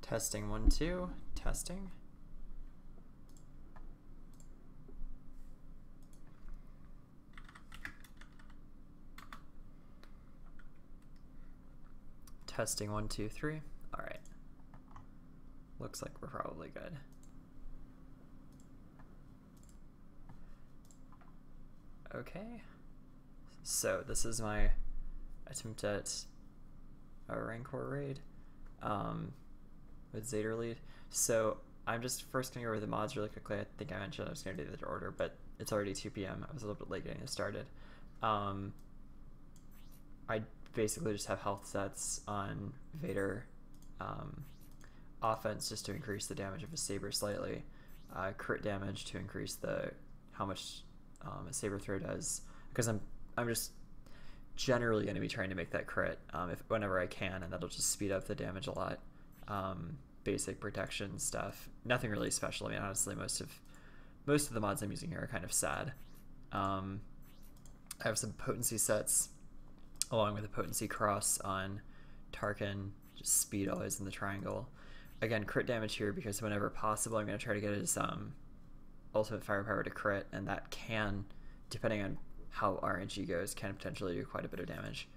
Testing 1, 2, testing. Testing 1, 2, 3. All right. Looks like we're probably good. Okay. So this is my attempt at a Rancor raid with Zader lead. So I'm just first going to go over the mods really quickly. I think I mentioned I was going to do the order, but it's already 2 p.m. I was a little bit late getting this started. I basically just have health sets on Vader, offense just to increase the damage of a saber slightly, crit damage to increase the how much a saber throw does, because I'm just generally going to be trying to make that crit whenever I can, and that'll just speed up the damage a lot. Basic protection stuff, nothing really special. I mean, honestly, most of the mods I'm using here are kind of sad. I have some potency sets along with a potency cross on Tarkin, just speed always in the triangle. Again, crit damage here because whenever possible I'm going to try to get his ultimate firepower to crit, and that can, depending on how RNG goes, can potentially do quite a bit of damage.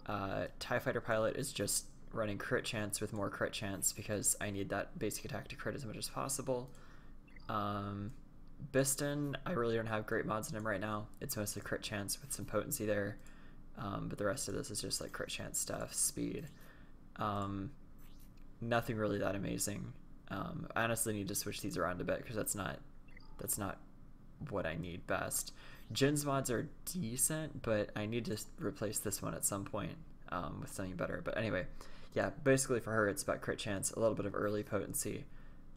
TIE Fighter Pilot is just running crit chance with more crit chance because I need that basic attack to crit as much as possible. Bistan, I really don't have great mods in him right now. It's mostly crit chance with some potency there, but the rest of this is just like crit chance stuff, speed. Nothing really that amazing. I honestly need to switch these around a bit because that's not what I need best. Jin's mods are decent, but I need to replace this one at some point with something better. But anyway, yeah, basically for her it's about crit chance, a little bit of early potency,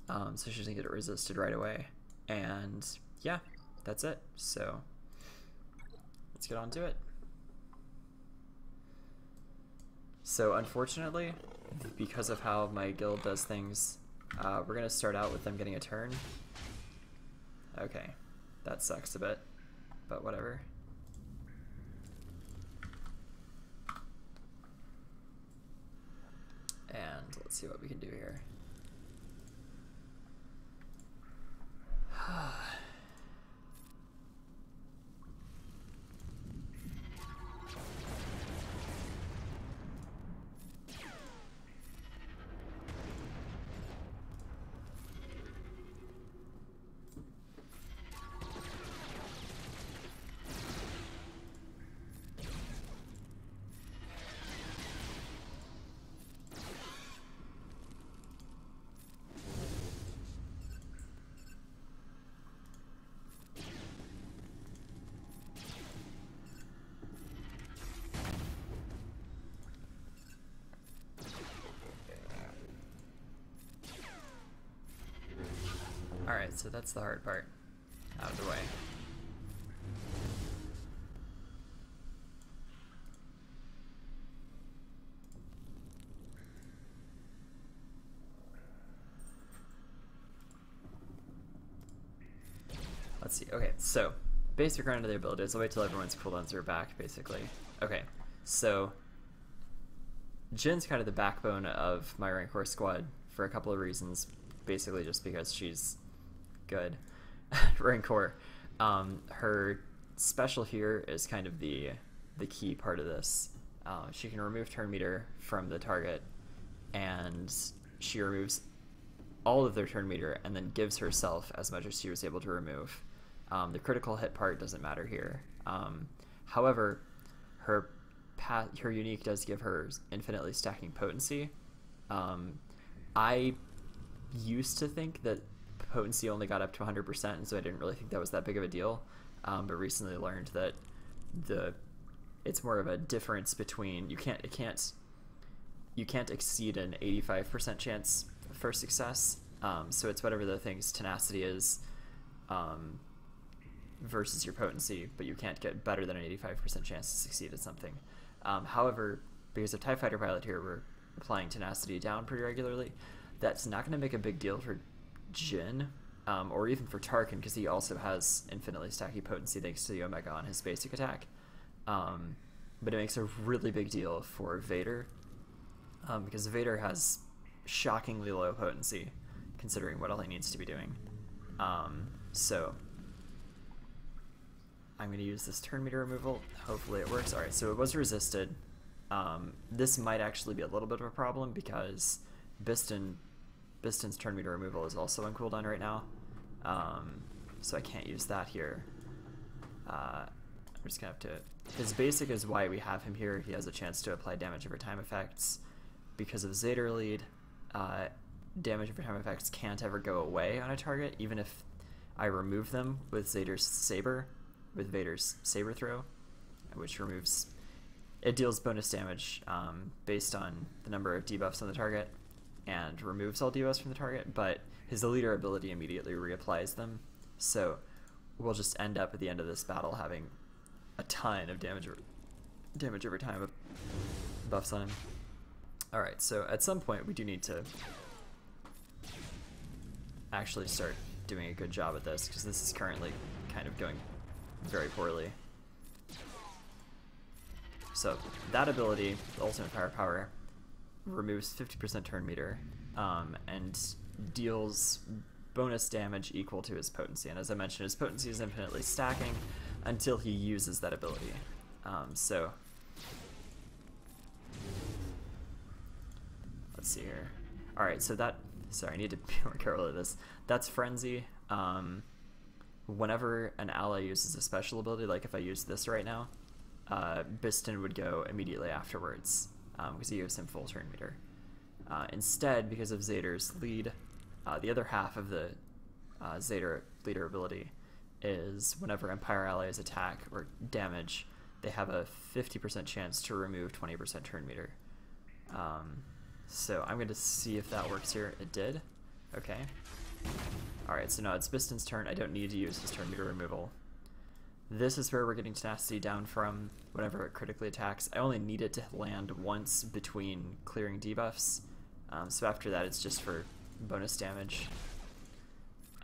so she doesn't get it resisted right away. And yeah, that's it. So let's get on to it. So unfortunately, because of how my guild does things, we're gonna start out with them getting a turn. Okay, that sucks a bit, but whatever. And let's see what we can do here. Alright, so that's the hard part out of the way. Let's see. Okay, so basic run into their abilities. I'll wait till everyone's cooldowns are back, basically. Okay, so Jin's kind of the backbone of my Rancor squad for a couple of reasons. Basically just because she's good. Rancor. Her special here is kind of the key part of this. She can remove turn meter from the target, and she removes all of their turn meter and then gives herself as much as she was able to remove. The critical hit part doesn't matter here. However, her unique does give her infinitely stacking potency. I used to think that potency only got up to 100%, and so I didn't really think that was that big of a deal, but recently learned that it's more of a difference between you can't exceed an 85% chance for success, so it's whatever the thing's tenacity is versus your potency, but you can't get better than an 85% chance to succeed at something. However, because of TIE Fighter Pilot here, we're applying tenacity down pretty regularly. That's not going to make a big deal for Jin, or even for Tarkin, because he also has infinitely stacky potency thanks to the Omega on his basic attack. But it makes a really big deal for Vader, because Vader has shockingly low potency considering what all he needs to be doing. So I'm going to use this turn meter removal. Hopefully it works. Alright, so it was resisted. This might actually be a little bit of a problem because Bistan's turn meter removal is also on cooldown right now. So I can't use that here. I'm just going to have to... His basic is why we have him here. He has a chance to apply damage over time effects. Because of Zader lead, damage over time effects can't ever go away on a target, even if I remove them with Zader's saber, with Vader's saber throw, which removes... It deals bonus damage based on the number of debuffs on the target, and removes all debuffs from the target, but his leader ability immediately reapplies them. So we'll just end up at the end of this battle having a ton of damage over time buffs on him. Alright, so at some point we do need to actually start doing a good job at this, because this is currently kind of going very poorly. So that ability, the ultimate firepower, removes 50% turn meter and deals bonus damage equal to his potency. And as I mentioned, his potency is infinitely stacking until he uses that ability. So let's see here. Alright, so that... Sorry, I need to be more careful of this. That's Frenzy. Whenever an ally uses a special ability, like if I use this right now, Bistan would go immediately afterwards, because he gives him full turn meter. Instead, because of Zader's lead, the other half of the Zader leader ability is whenever Empire allies attack or damage, they have a 50% chance to remove 20% turn meter. So I'm going to see if that works here. It did. Okay. Alright, so now it's Bistan's turn. I don't need to use his turn meter removal. This is where we're getting tenacity down from whenever it critically attacks. I only need it to land once between clearing debuffs. So after that it's just for bonus damage.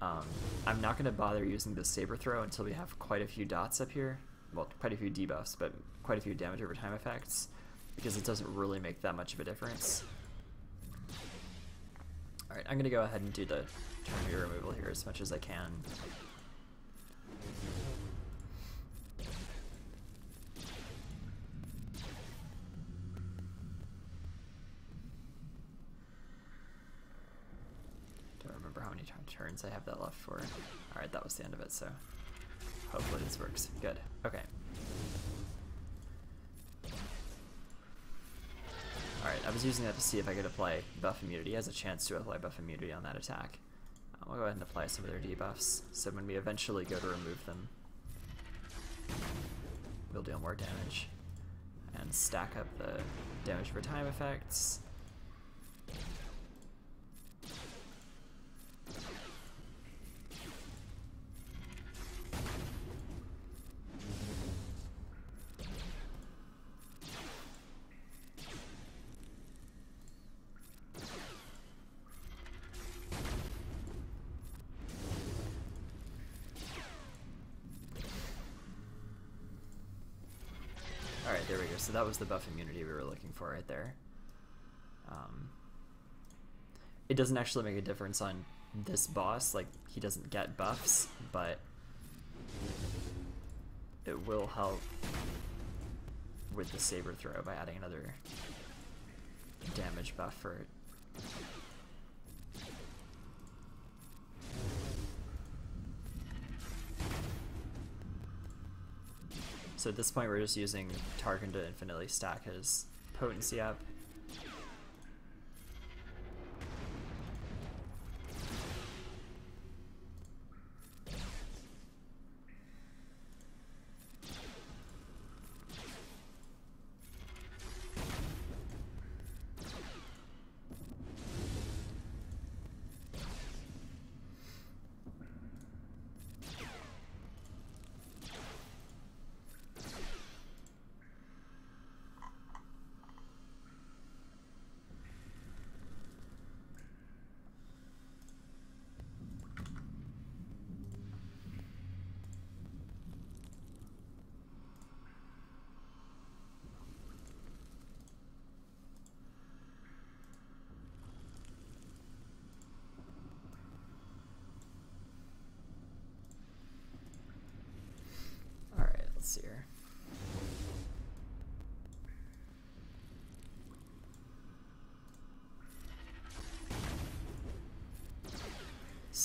I'm not going to bother using the saber throw until we have quite a few dots up here. Well, quite a few debuffs, but quite a few damage over time effects, because it doesn't really make that much of a difference. Alright, I'm going to go ahead and do the turn meter removal here as much as I can. Don't remember how many turns I have that left for. Alright, that was the end of it, so hopefully this works. Good. Okay. Alright, I was using that to see if I could apply buff immunity. He has a chance to apply buff immunity on that attack. I'll go ahead and apply some of their debuffs, so when we eventually go to remove them, we'll deal more damage. And stack up the damage for time effects. Alright, there we go. So that was the buff immunity we were looking for right there. It doesn't actually make a difference on this boss, like he doesn't get buffs, but it will help with the saber throw by adding another damage buff for it. So at this point we're just using Tarkin to infinitely stack his potency up.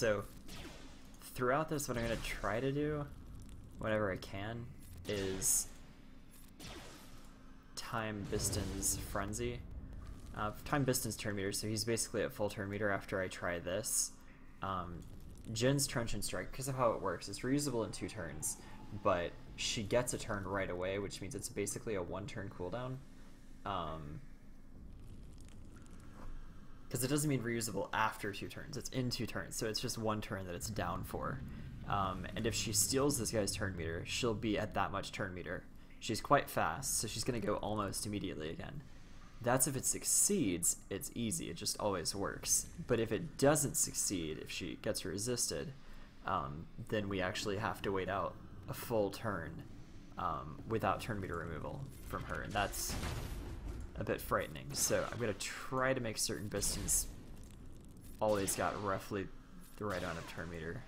so throughout this, what I'm going to try to do, whenever I can, is time Bistan's Frenzy. Time Bistan's turn meter, so he's basically at full turn meter after I try this. Jin's Truncheon Strike, because of how it works, it's reusable in 2 turns, but she gets a turn right away, which means it's basically a 1-turn cooldown. Because it doesn't mean reusable after 2 turns, it's in 2 turns, so it's just 1 turn that it's down for. And if she steals this guy's turn meter, she'll be at that much turn meter. She's quite fast, so she's going to go almost immediately again. That's if it succeeds, it's easy, it just always works. But if it doesn't succeed, if she gets resisted, then we actually have to wait out a full turn without turn meter removal from her, and that's a bit frightening. So I'm going to try to make certain Bistan's always got roughly the right amount of turn meter.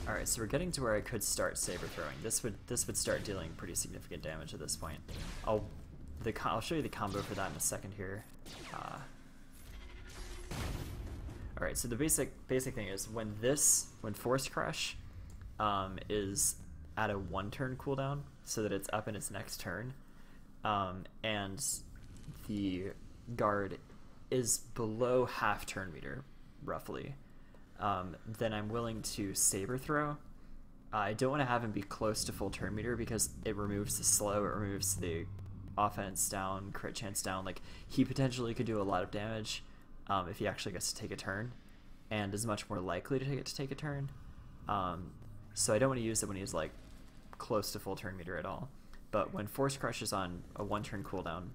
Alright, so we're getting to where I could start saber throwing. This would start dealing pretty significant damage at this point. I'll show you the combo for that in a second here. Alright, so the basic thing is when Force Crush is at a 1-turn cooldown, so that it's up in its next turn, and the guard is below half turn meter, roughly. Then I'm willing to saber throw. I don't want to have him be close to full turn meter because it removes the slow, it removes the offense down, crit chance down. Like, he potentially could do a lot of damage if he actually gets to take a turn, and is much more likely to take a turn. So I don't want to use it when he's like close to full turn meter at all. But when Force Crush is on a 1-turn cooldown,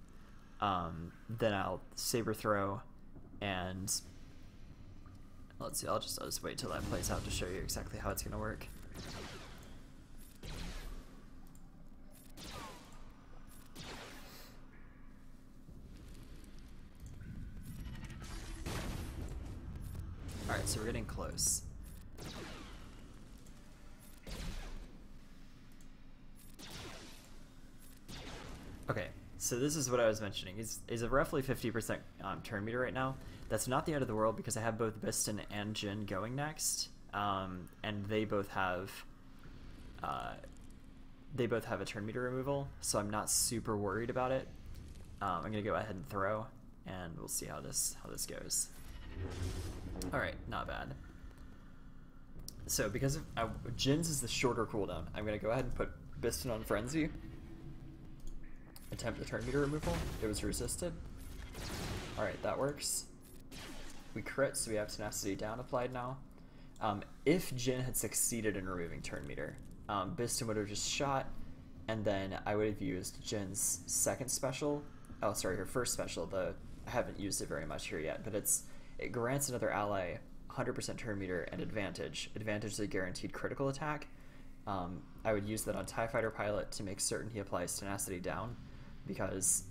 then I'll saber throw, and let's see, I'll just wait till that plays out to show you exactly how it's going to work. Alright, so we're getting close. Okay, so this is what I was mentioning. He's a roughly 50% turn meter right now. That's not the end of the world because I have both Bistan and Jin going next, and they both have a turn meter removal, so I'm not super worried about it. I'm gonna go ahead and throw, and we'll see how this goes. All right, not bad. So because Jin's is the shorter cooldown, I'm gonna go ahead and put Bistan on Frenzy. Attempt the turn meter removal. It was resisted. All right, that works. We crit, so we have Tenacity Down applied now. If Jin had succeeded in removing turn meter, Bistan would have just shot, and then I would have used Jin's second special. Oh, sorry, her first special. I haven't used it very much here yet, but it grants another ally 100% turn meter and advantage. Advantage is a guaranteed critical attack. I would use that on TIE Fighter Pilot to make certain he applies Tenacity Down, because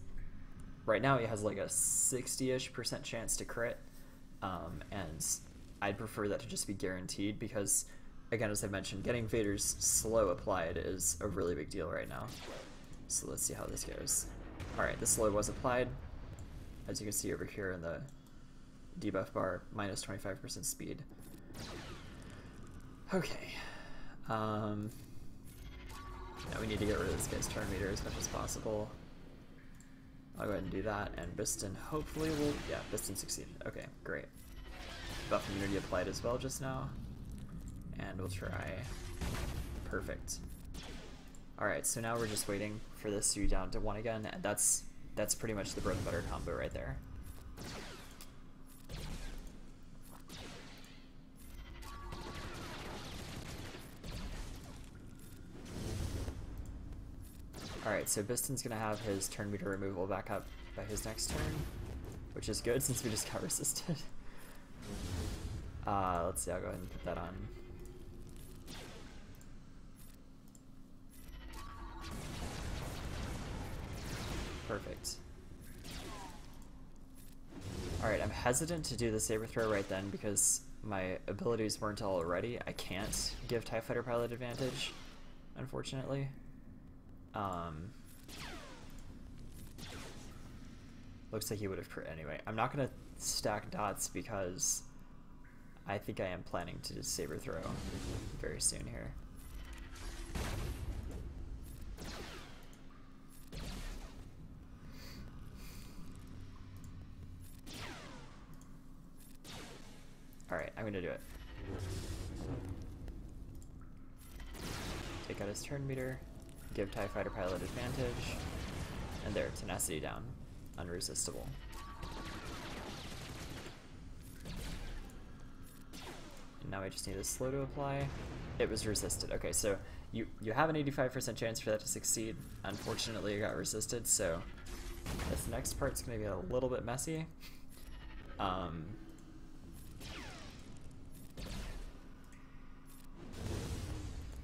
right now he has like a 60-ish% chance to crit. And I'd prefer that to just be guaranteed because, again, as I mentioned, getting Vader's slow applied is a really big deal right now. So let's see how this goes. Alright, the slow was applied. As you can see over here in the debuff bar, minus 25% speed. Okay. Now we need to get rid of this guy's turn meter as much as possible. I'll go ahead and do that, and Bistan hopefully will... Yeah, Bistan succeeded. Okay, great. Buff immunity applied as well just now. And we'll try... Perfect. Alright, so now we're just waiting for this to be down to 1 again, and that's pretty much the bread and butter combo right there. Alright, so Bistan's gonna have his turn meter removal back up by his next turn, which is good since we just got resisted. Let's see, I'll go ahead and put that on. Perfect. Alright, I'm hesitant to do the saber throw right then because my abilities weren't all ready. I can't give TIE Fighter Pilot advantage, unfortunately. Looks like he would have crit anyway. I'm not going to stack dots because I think I am planning to just saber throw very soon here. Alright, I'm gonna do it. Take out his turn meter, give TIE Fighter Pilot advantage, and there, tenacity down. Unresistible. And now I just need a slow to apply. It was resisted. Okay, so you have an 85% chance for that to succeed. Unfortunately, it got resisted, so this next part's gonna be a little bit messy.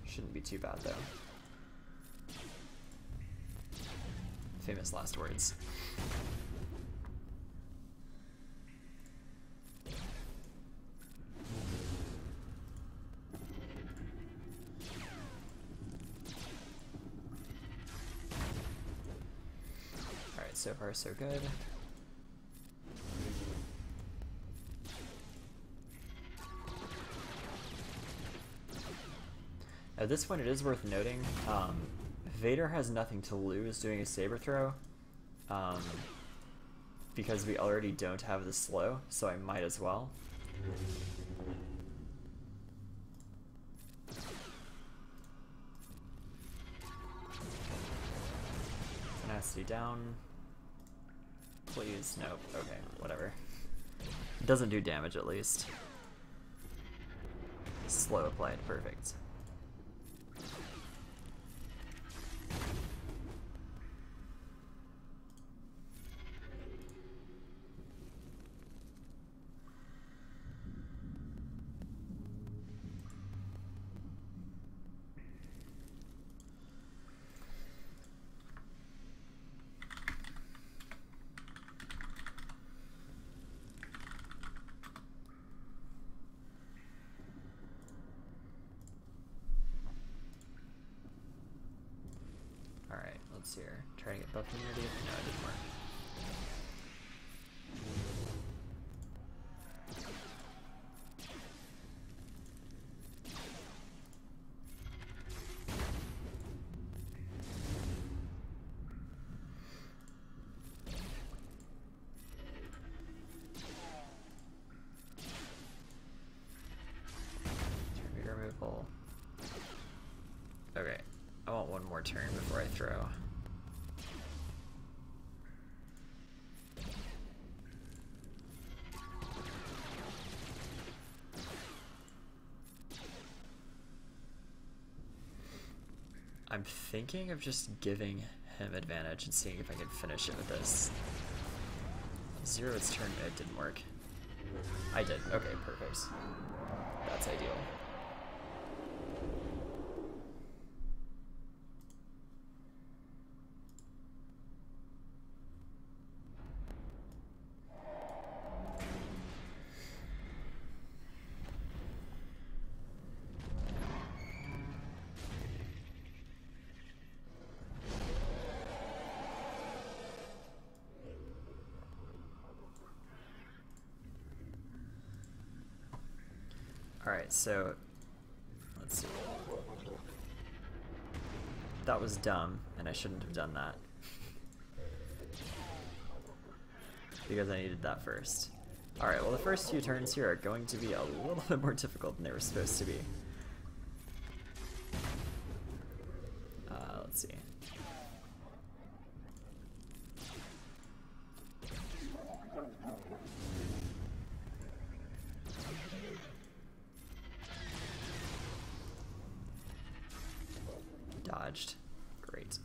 Shouldn't be too bad though. Famous last words. Alright, so far so good. At this point, it is worth noting, Vader has nothing to lose doing a saber throw, because we already don't have the slow, so I might as well. Tenacity down. Please, nope, okay, whatever. It doesn't do damage at least. Slow applied, perfect. Let's see here. Try to get buff immunity. No, it didn't work. Turn meter removal. Okay. I want one more turn before I throw. I'm thinking of just giving him advantage and seeing if I can finish it with this. Zero its turn, it didn't work. I did. Okay, perfect. That's ideal. Alright, so let's see. That was dumb, and I shouldn't have done that. Because I needed that first. Alright, well the first few turns here are going to be a little bit more difficult than they were supposed to be. Let's see. Dodged. Great.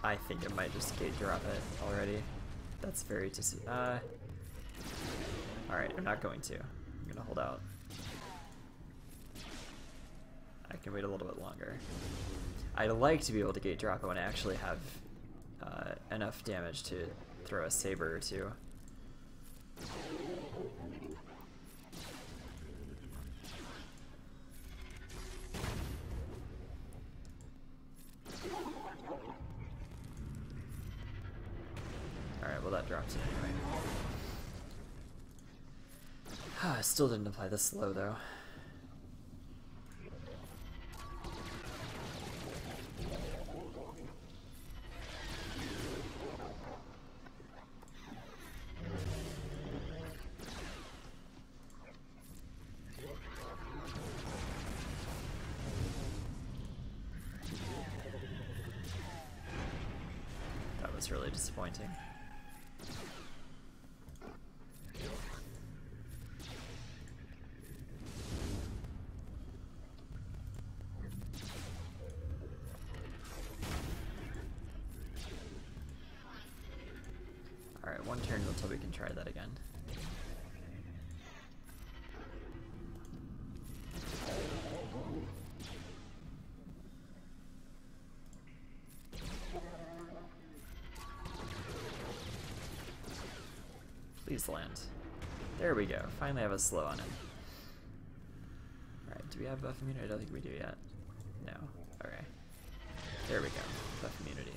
I think it might just gate drop it already. That's very alright, I'm not going to. I'm gonna hold out. I can wait a little bit longer. I'd like to be able to gate drop it when I actually have enough damage to throw a saber or two. Alright, well that drops it anyway. Still didn't apply the slow though. That was really disappointing. Alright, one turn until we can try that again. Please land. There we go. Finally have a slow on him. Alright, do we have buff immunity? I don't think we do yet. No. Okay. There we go. Buff immunity.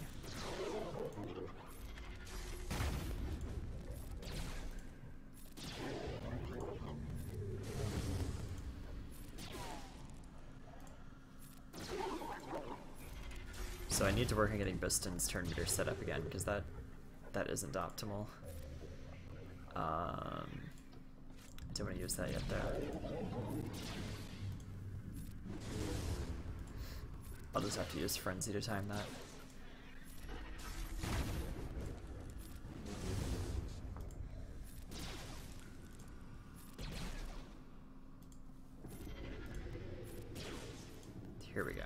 So I need to work on getting Bistan's turn meter set up again, because that isn't optimal. I don't want to use that yet though. I'll just have to use Frenzy to time that. Here we go.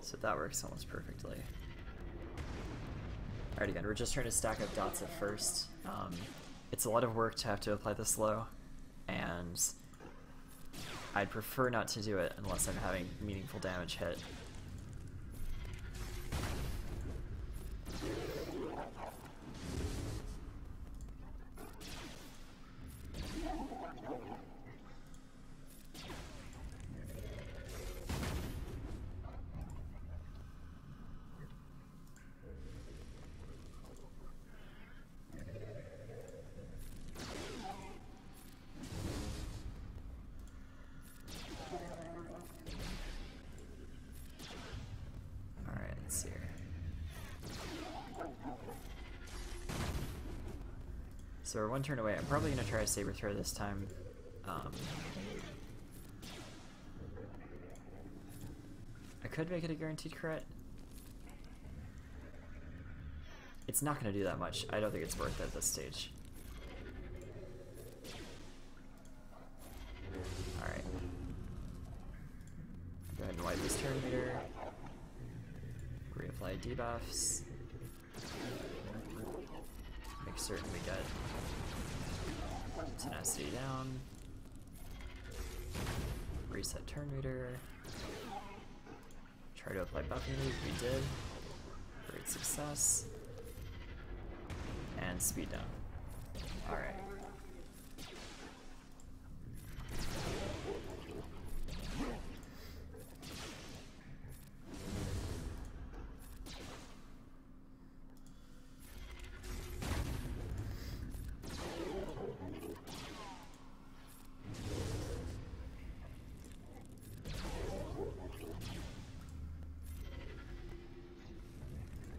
So that works almost perfectly. Alright, again, we're just trying to stack up dots at first. It's a lot of work to have to apply the slow, and I'd prefer not to do it unless I'm having meaningful damage hit. So we're one turn away. I'm probably going to try a Saber Throw this time. I could make it a guaranteed crit. It's not going to do that much. I don't think it's worth it at this stage. Alright. Go ahead and wipe this turn meter. Reapply debuffs. Make certain we get tenacity down. Reset turn meter. Try to apply buff immunity. We did. Great success. And speed down. Alright.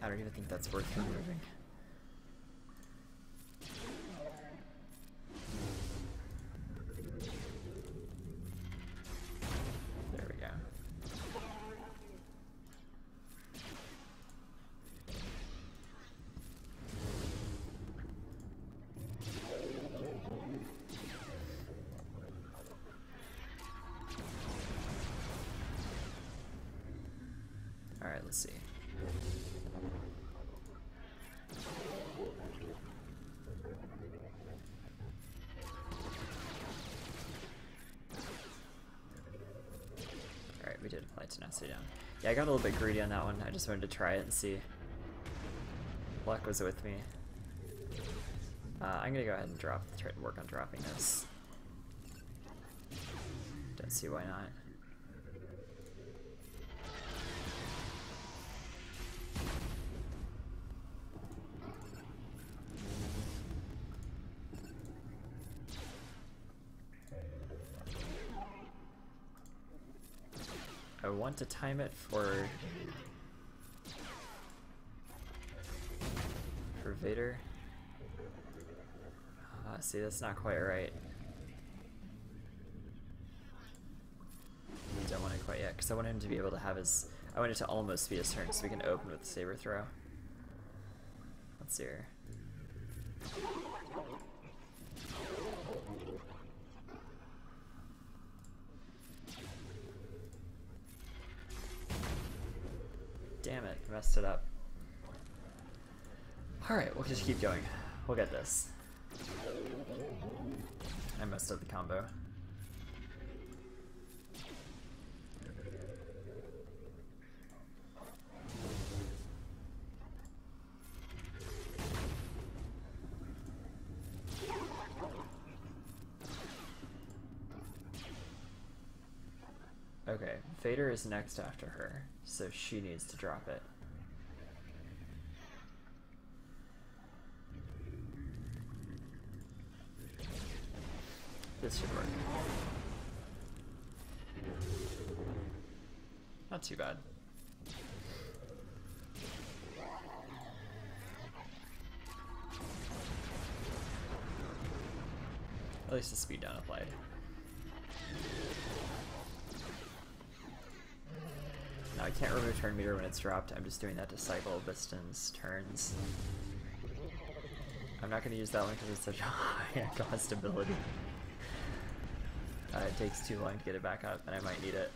I don't even think that's worth removing. There we go. Alright, let's see. Alright, we did apply tenacity down. Yeah, I got a little bit greedy on that one. I just wanted to try it and see. Luck was with me. I'm gonna go ahead and try to work on dropping this. Don't see why not. I want to time it for Vader. See, that's not quite right. I don't want it quite yet, because I want him to be able to have his... I want it to almost be his turn, so we can open with the saber throw. Let's see here. Damn it, I messed it up. Alright, we'll just keep going. We'll get this. I messed up the combo. Okay, Vader is next after her, so she needs to drop it. This should work. Not too bad. At least the speed down applied. Now I can't remove turn meter when it's dropped. I'm just doing that to cycle Bistan's turns. I'm not going to use that one because it's such a high cost ability. It takes too long to get it back up, and I might need it.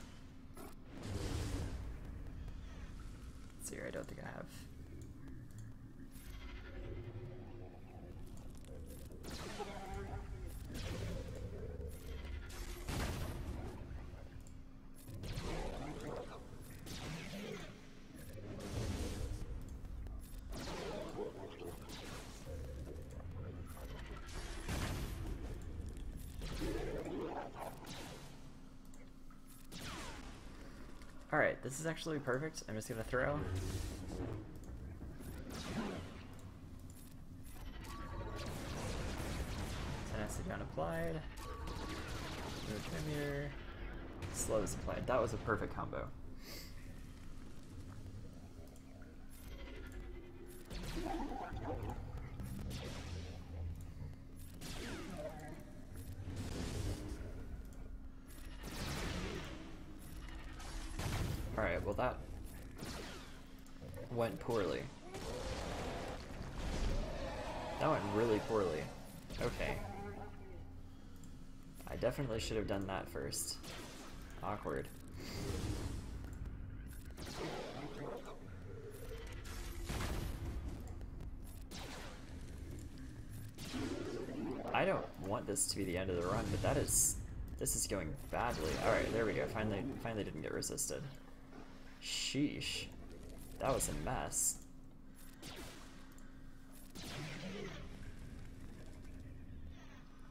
Let's see here, I don't think I have. Alright, this is actually perfect. I'm just gonna throw. Tenacity down applied. No turn meter. Slow is applied. That was a perfect combo. Alright, well that went poorly. That went really poorly. Okay. I definitely should have done that first. Awkward. I don't want this to be the end of the run, but this is going badly. Alright, there we go. Finally didn't get resisted. Sheesh. That was a mess.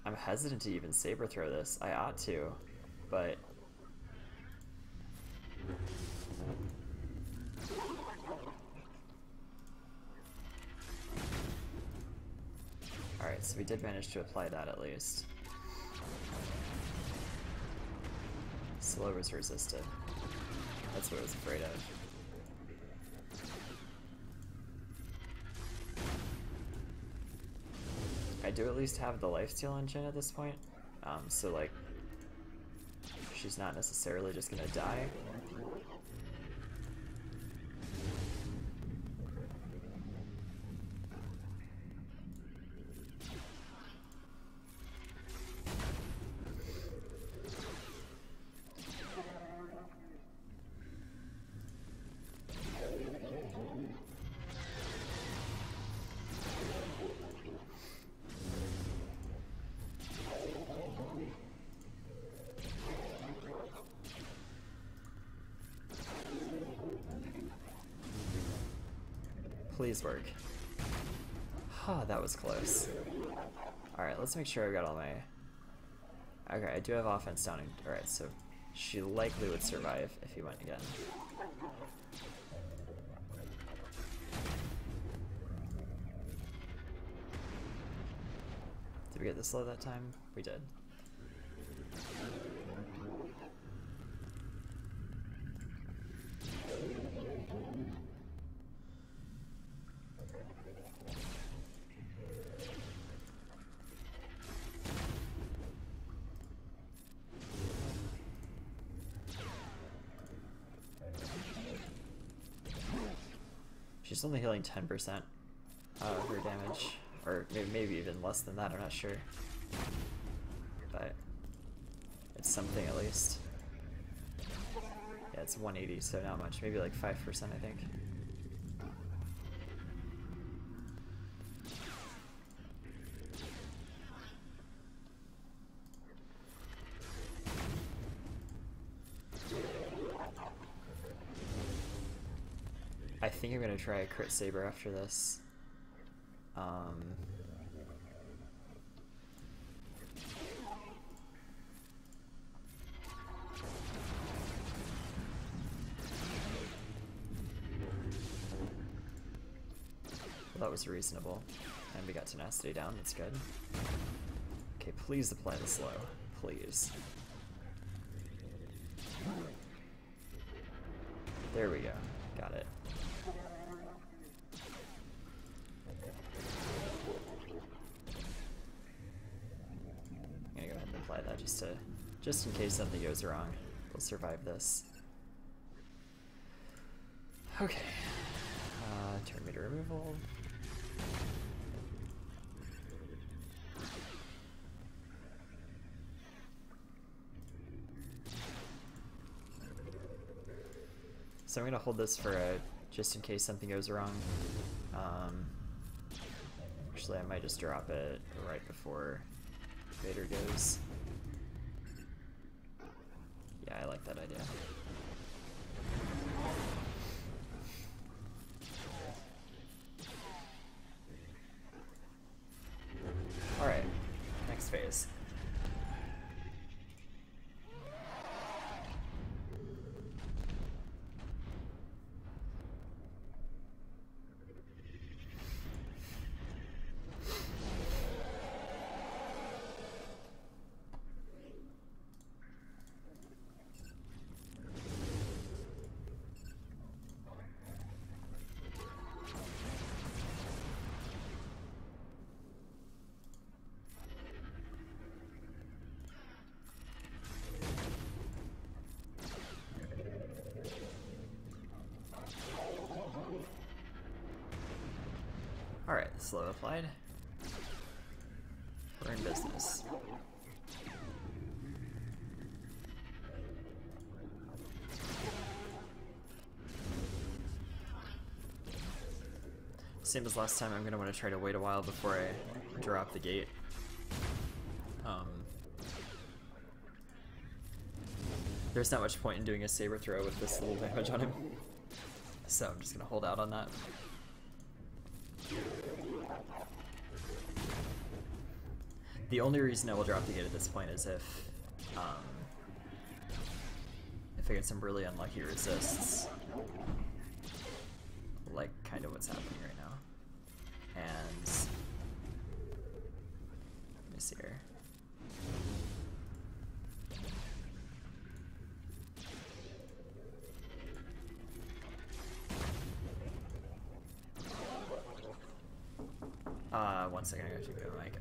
I'm hesitant to even saber throw this. I ought to, but... Alright, so we did manage to apply that at least. Slow was resisted. That's what I was afraid of. I do at least have the lifesteal on Jin at this point, so like, she's not necessarily just gonna die. Please work. Huh, that was close. Alright, let's make sure I've got all my... Okay, I do have offense down. Alright, so she likely would survive if he went again. Did we get this low that time? We did. She's only healing 10% of her damage, or maybe even less than that, I'm not sure. But it's something at least. Yeah, it's 180, so not much, maybe like 5%, I think. I think I'm gonna try a crit saber after this. Well, that was reasonable. And we got tenacity down, that's good. Okay, please apply the slow. Please. There we go. Got it. I'm gonna go ahead and apply that just in case something goes wrong. We'll survive this. Okay. Turn meter removal. So I'm gonna hold this for just in case something goes wrong. Actually, I might just drop it right before Vader goes. Yeah, I like that idea. Alright, next phase. Alright, slow applied. We're in business. Same as last time, I'm going to want to try to wait a while before I drop the gate. There's not much point in doing a saber throw with this little damage on him. So I'm just going to hold out on that. The only reason I will drop the gate at this point is if I get some really unlucky resists, like kind of what's happening right now. And let me see here. One second, I gotta take the mic.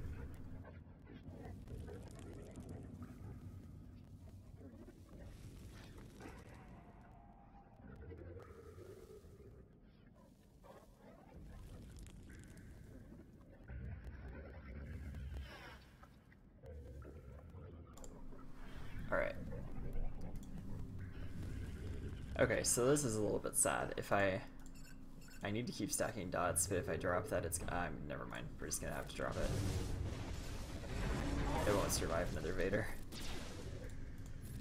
Alright. Okay, so this is a little bit sad. If I need to keep stacking dots, but if I drop that, it's never mind. We're just gonna have to drop it. It won't survive another Vader.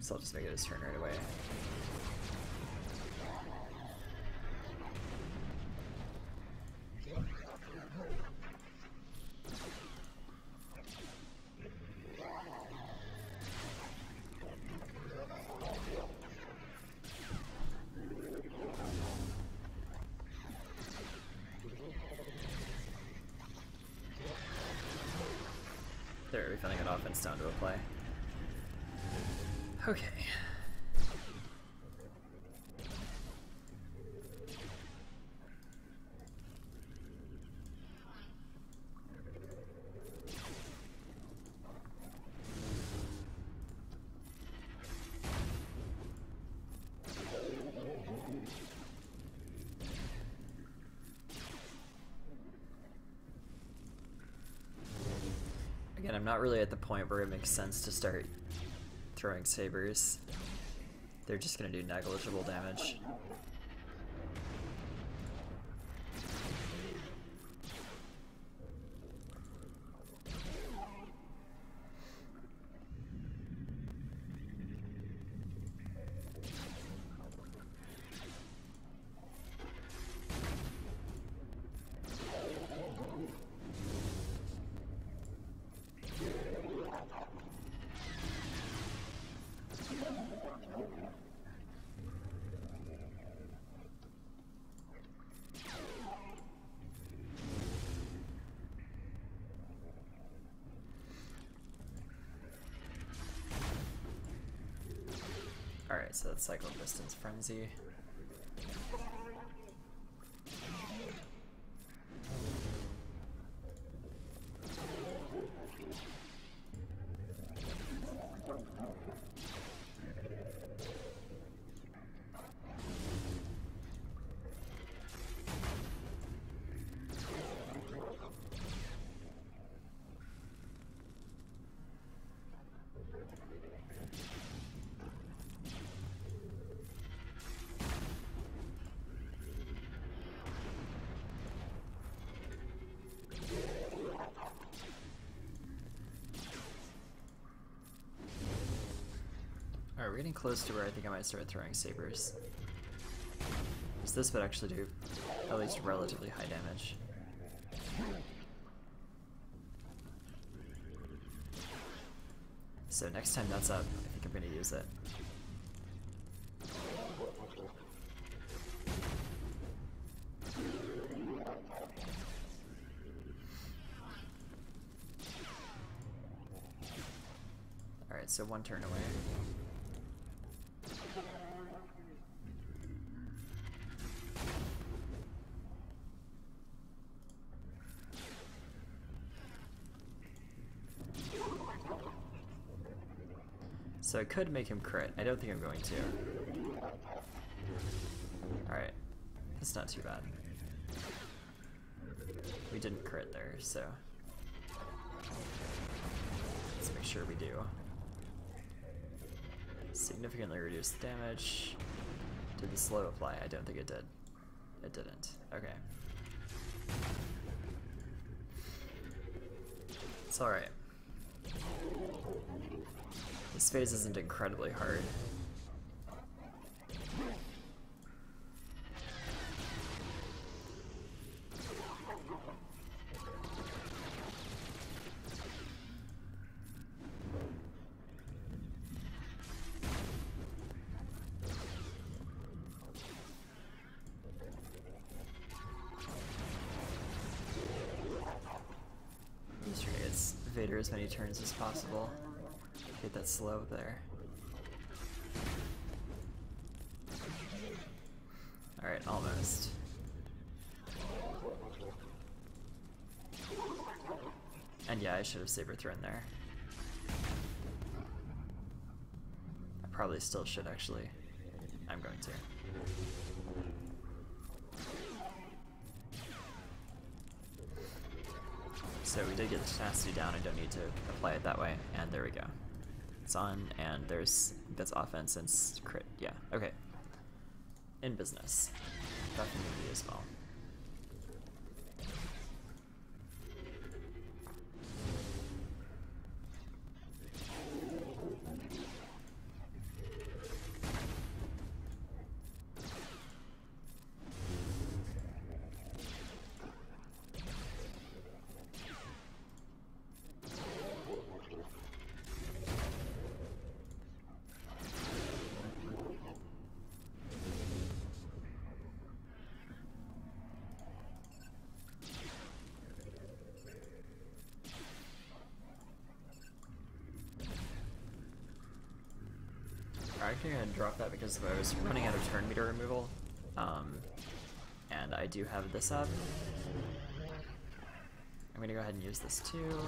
So I'll just make it his turn right away. Glintstone to a play. Okay. Again, I'm not really at the point where it makes sense to start throwing sabers. They're just going to do negligible damage. Alright, so that's Cycle Distance Frenzy. Alright, we're getting close to where I think I might start throwing sabers. So this would actually do at least relatively high damage. So next time that's up, I think I'm going to use it. Alright, so one turn away. So I could make him crit. I don't think I'm going to. Alright. That's not too bad. We didn't crit there, so let's make sure we do. Significantly reduce the damage. Did the slow apply? I don't think it did. It didn't. Okay. It's alright. This phase isn't incredibly hard. Just trying to get Vader as many turns as possible. Get that slow there. Alright, almost. And yeah, I should have saber thrown there. I probably still should actually. I'm going to. So we did get the tenacity down, I don't need to apply it that way, and there we go. It's on, and that's offense and crit, yeah, okay. In business. Definitely as well. actually going to drop that because I was running out of turn meter removal, and I do have this up. I'm going to go ahead and use this too.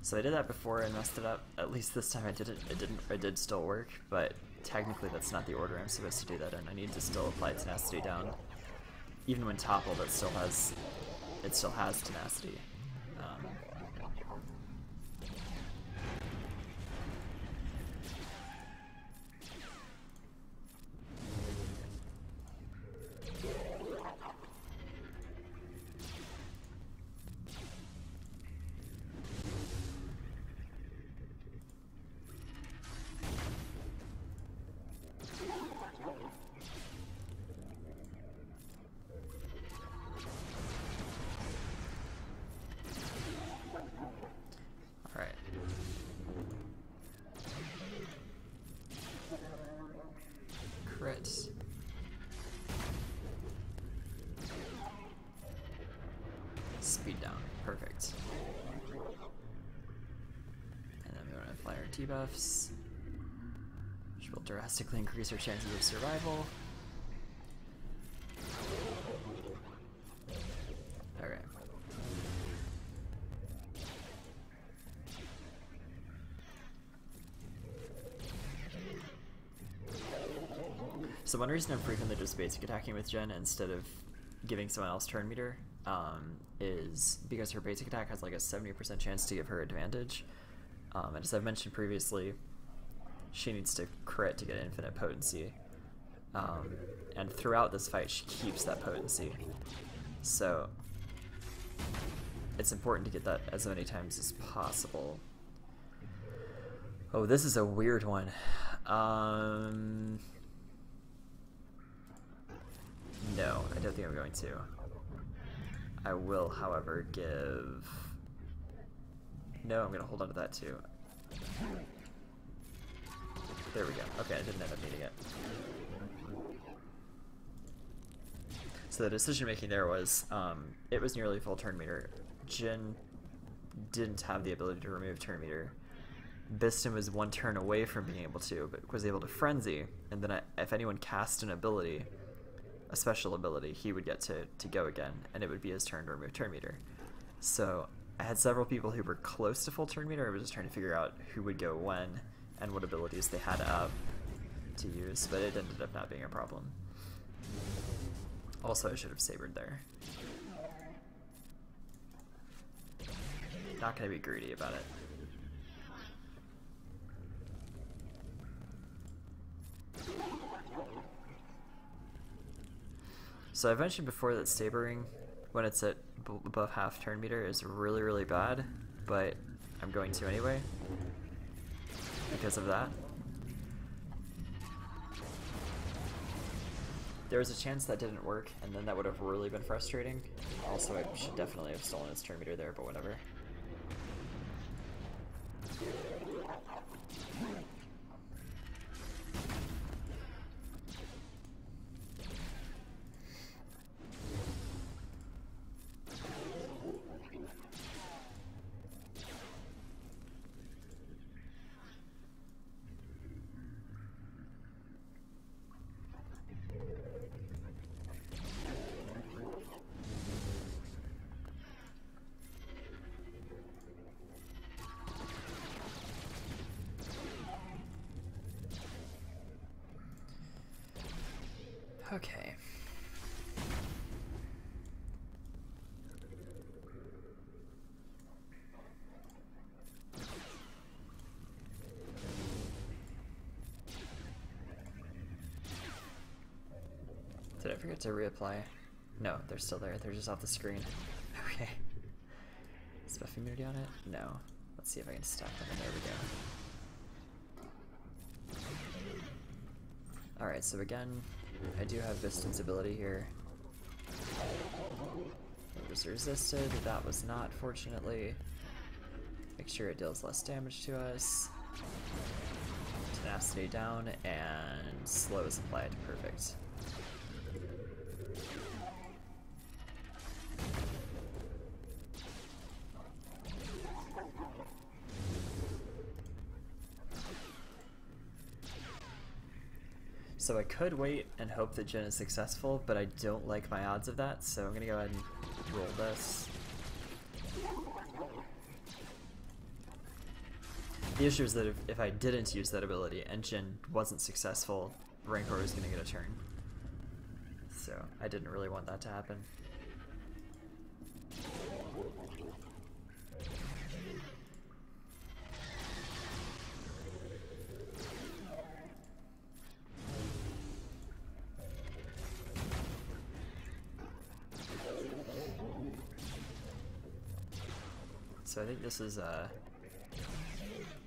So I did that before and messed it up. At least this time I didn't. It did still work, but technically that's not the order I'm supposed to do that in. I need to still apply tenacity down. Even when toppled, it still has tenacity. Crit. Speed down. Perfect. And then we want to apply our debuffs, which will drastically increase our chances of survival. Okay. So one reason I'm frequently just basic attacking with Jen instead of giving someone else turn meter is because her basic attack has like a 70% chance to give her advantage. And as I've mentioned previously, she needs to crit to get infinite potency. And throughout this fight, she keeps that potency. So it's important to get that as many times as possible. Oh, this is a weird one. No, I don't think I'm going to. I will, however, give... No, I'm going to hold on to that too. There we go. Okay, I didn't end up needing it. So the decision making there was, it was nearly full turn meter. Jin didn't have the ability to remove turn meter. Bistan was one turn away from being able to, but was able to frenzy, and then if anyone cast an ability, a special ability, he would get to go again, and it would be his turn to remove turn meter. So I had several people who were close to full turn meter. I was just trying to figure out who would go when and what abilities they had up to use, but it ended up not being a problem. Also, I should have sabered there. Not going to be greedy about it. So I mentioned before that sabering, when it's at above half turn meter, is really, really bad, but I'm going to anyway because of that. There was a chance that didn't work, and then that would have really been frustrating. Also, I should definitely have stolen his turn meter there, but whatever. Okay. Did I forget to reapply? No, they're still there. They're just off the screen. Okay. Is buff immunity on it? No. Let's see if I can stack them. There we go. Alright, so again, I do have Bistan's ability here. It was resisted. That was not, fortunately. Make sure it deals less damage to us. Tenacity down, and slow is applied. Perfect. So I could wait and hope that Jin is successful, but I don't like my odds of that, so I'm gonna go ahead and roll this. The issue is that if I didn't use that ability and Jin wasn't successful, Rancor was gonna get a turn. So I didn't really want that to happen. So I think this is,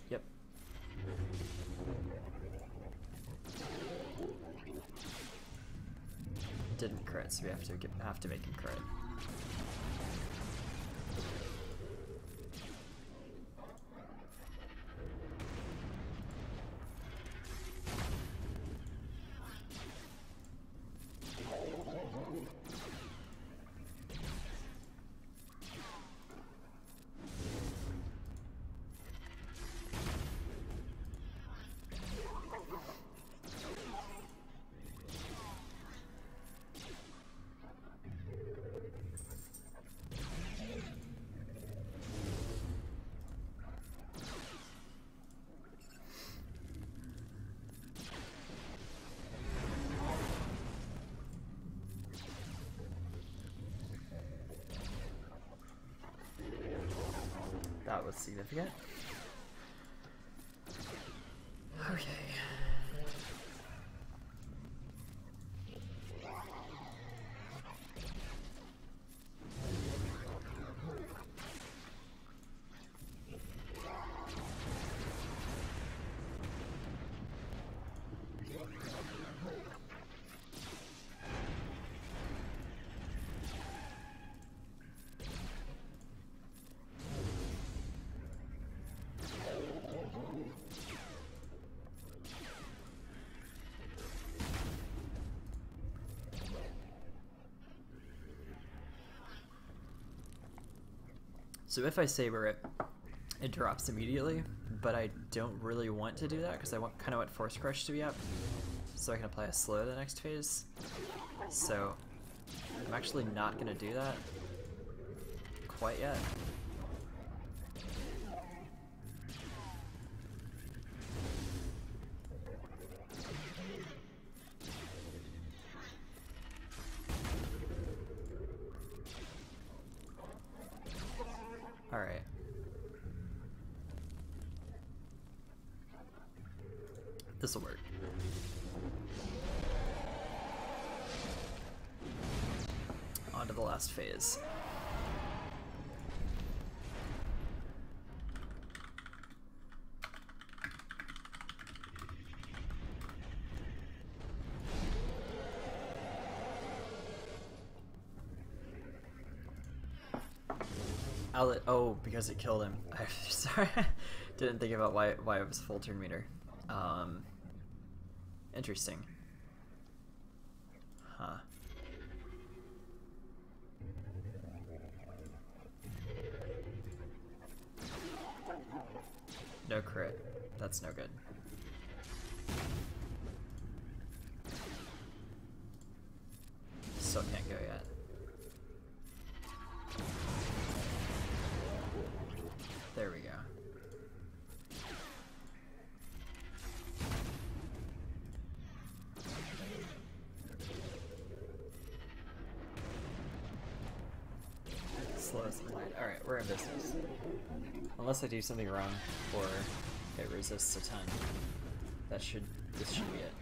yep. Didn't crit, so we have to make him crit. That was significant. Okay. So if I Saber it, it drops immediately, but I don't really want to do that because I kind of want Force Crush to be up so I can apply a slow the next phase. So I'm actually not going to do that quite yet. Alright. This'll work. On to the last phase. Oh, because it killed him. I'm sorry. Didn't think about why it was full turn meter. Interesting. Huh. No crit. That's no good. Still can't go yet. There we go. Slow as the light. Alright, we're in business. Unless I do something wrong or it resists a ton. This should be it.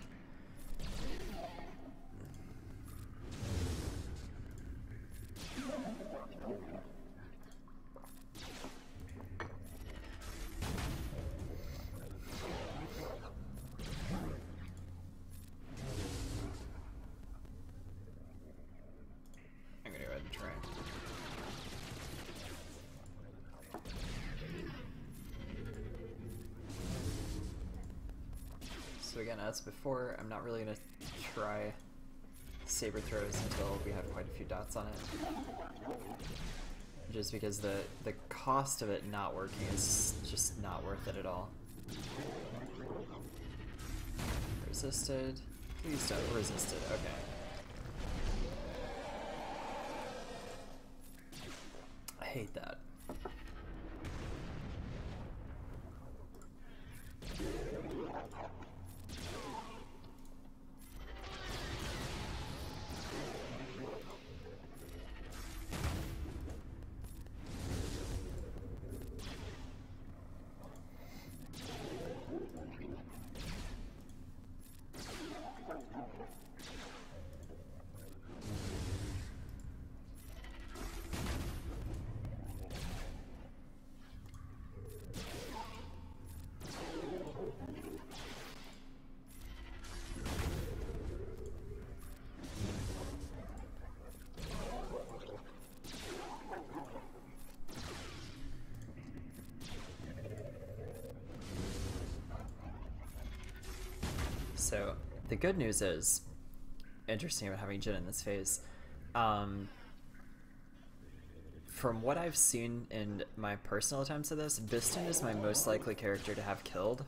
So again, as before, I'm not really going to try saber throws until we have quite a few dots on it. Just because the cost of it not working is just not worth it at all. Resisted. Please don't resist it. Okay. I hate that. So the good news is, interesting about having Jin in this phase, from what I've seen in my personal attempts at this, Bistan is my most likely character to have killed,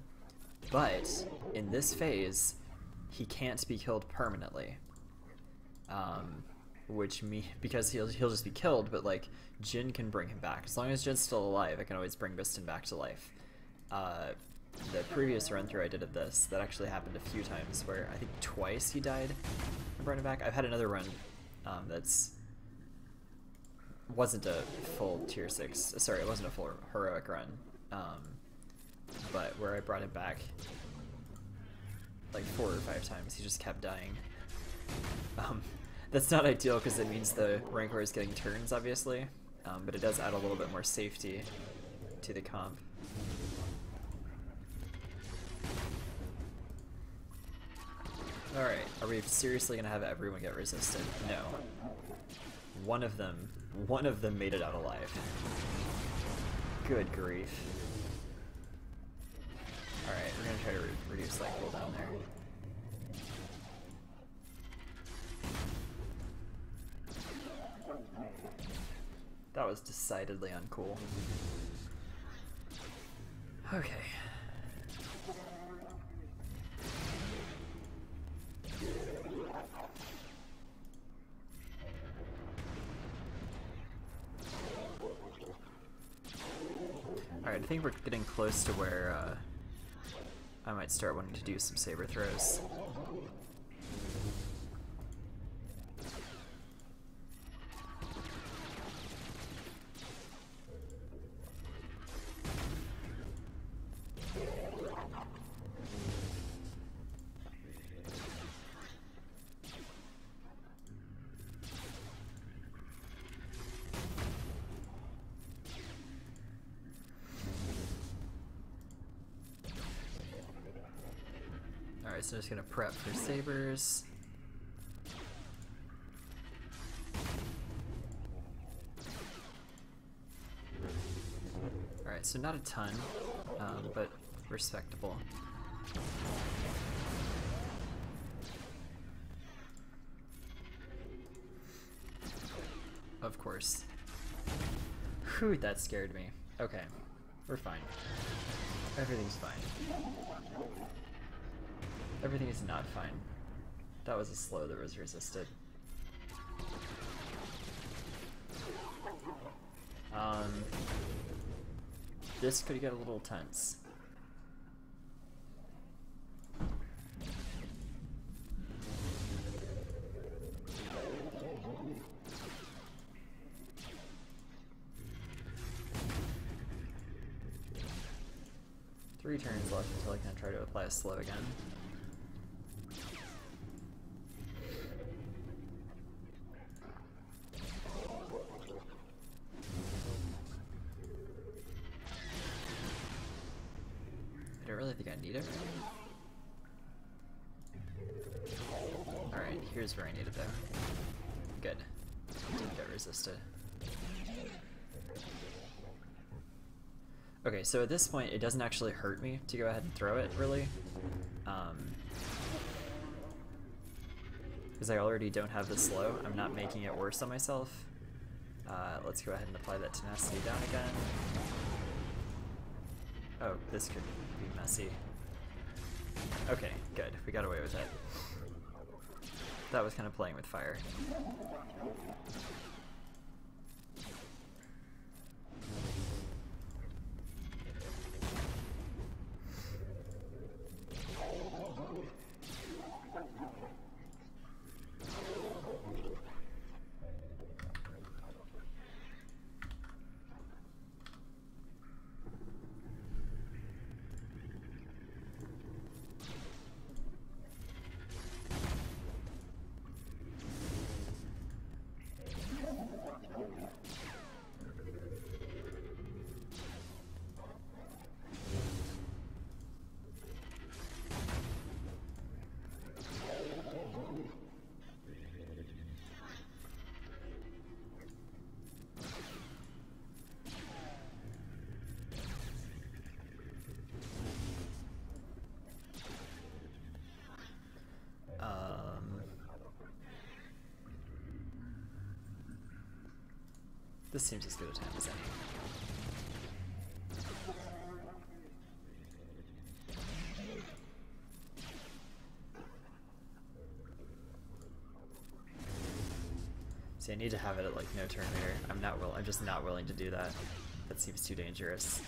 but in this phase, he can't be killed permanently. Because he'll just be killed, but like Jin can bring him back. As long as Jin's still alive, I can always bring Bistan back to life. The previous run through I did of this, that actually happened a few times where I think twice he died and brought him back. I've had another run wasn't a full tier 6, sorry, it wasn't a full heroic run, but where I brought him back like 4 or 5 times. He just kept dying. That's not ideal because it means the Rancor is getting turns, obviously, but it does add a little bit more safety to the comp. Alright, are we seriously gonna have everyone get resisted? No. One of them made it out alive. Good grief. Alright, we're gonna try to reduce that cooldown there. That was decidedly uncool. Okay. Alright, I think we're getting close to where I might start wanting to do some saber throws. Alright, so just gonna prep for sabers. Alright, so not a ton, but respectable. Of course. Whew, that scared me. Okay, we're fine. Everything's fine. Everything is not fine. That was a slow that was resisted. This could get a little tense. Three turns left until I can try to apply a slow again. I don't really think I need it. Alright, here's where I need it though. Good. Didn't get resisted. Okay, so at this point it doesn't actually hurt me to go ahead and throw it, really. Because I already don't have the slow, I'm not making it worse on myself. Let's go ahead and apply that tenacity down again. Oh, this could be messy. Okay, good. We got away with it. that was kind of playing with fire. This seems as good a time as any. See, I need to have it at like no turn meter. I'm just not willing to do that. That seems too dangerous.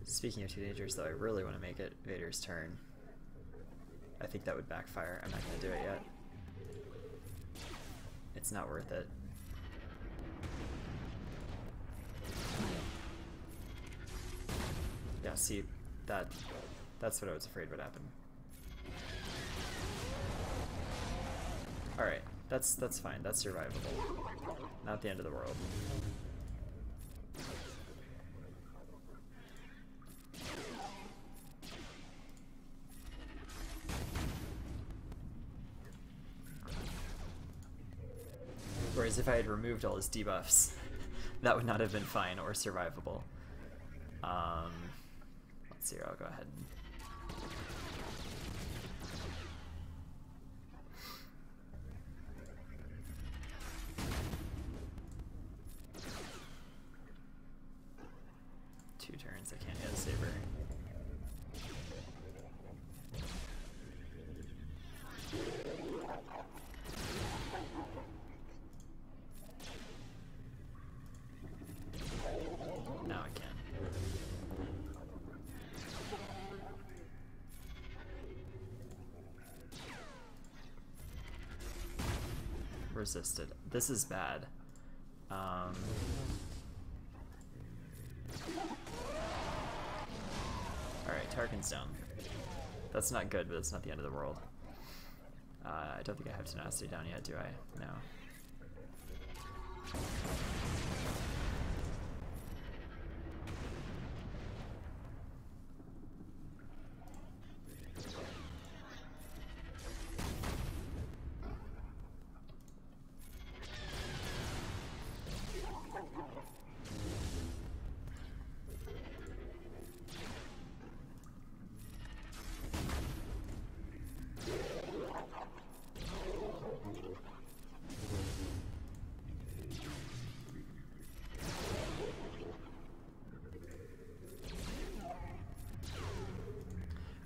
Speaking of too dangerous, though, I really want to make it Vader's turn. I think that would backfire. I'm not going to do it yet. It's not worth it. Yeah, see, that's what I was afraid would happen. Alright, that's fine. That's survivable. Not the end of the world. Whereas if I had removed all his debuffs, that would not have been fine or survivable. Let's see here, I'll go ahead and... Two turns, I can't get a saber. Now I can. Resisted. This is bad. Alright, Tarkin's down. That's not good, but it's not the end of the world. I don't think I have tenacity down yet, do I? No.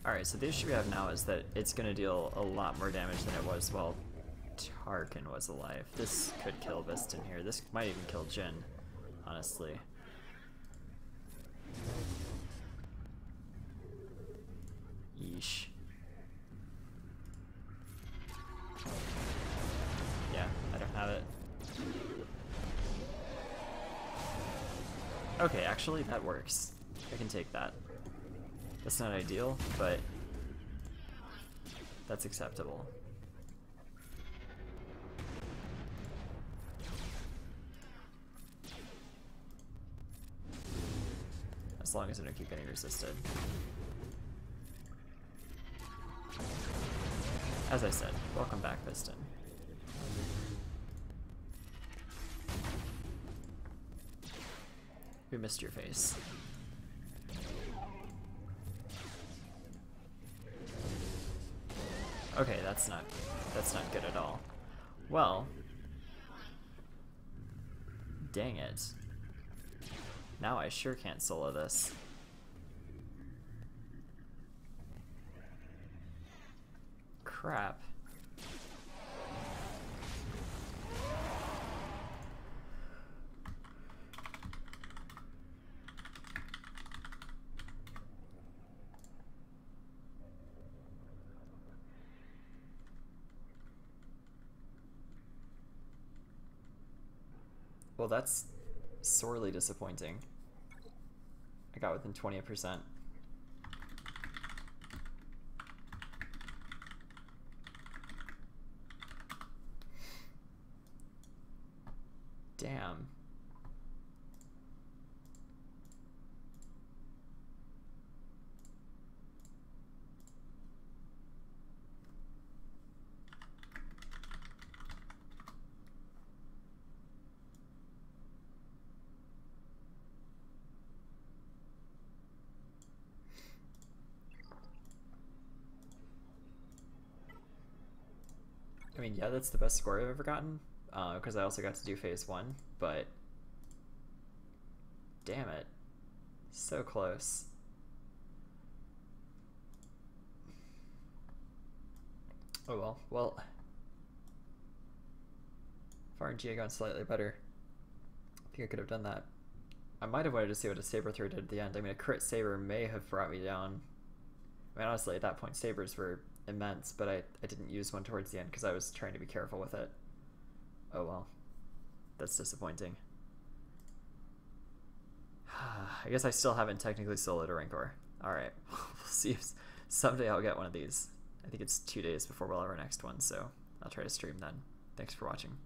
Alright, so the issue we have now is that it's going to deal a lot more damage than it was while Tarkin was alive. This could kill Bistan here. This might even kill Jin, honestly. Yeesh. Yeah, I don't have it. Okay, actually, that works. I can take that. That's not ideal, but that's acceptable. As long as I don't keep getting resisted. As I said, welcome back, Bistan. We missed your face. Okay, that's not good at all. Well, dang it. Now I sure can't solo this. crap. Well, that's sorely disappointing. I got within 20%. Damn. I mean, yeah, that's the best score I've ever gotten, because I also got to do phase 1, but damn it. So close. Oh well. Well, if RNG had gone slightly better, I think I could have done that. I might have wanted to see what a saber throw did at the end. I mean, a crit saber may have brought me down. I mean, honestly, at that point, sabers were immense, but I didn't use one towards the end because I was trying to be careful with it. Oh well. That's disappointing. I guess I still haven't technically soloed a Rancor. Alright, we'll see if someday I'll get one of these. I think it's 2 days before we'll have our next one, so I'll try to stream then. Thanks for watching.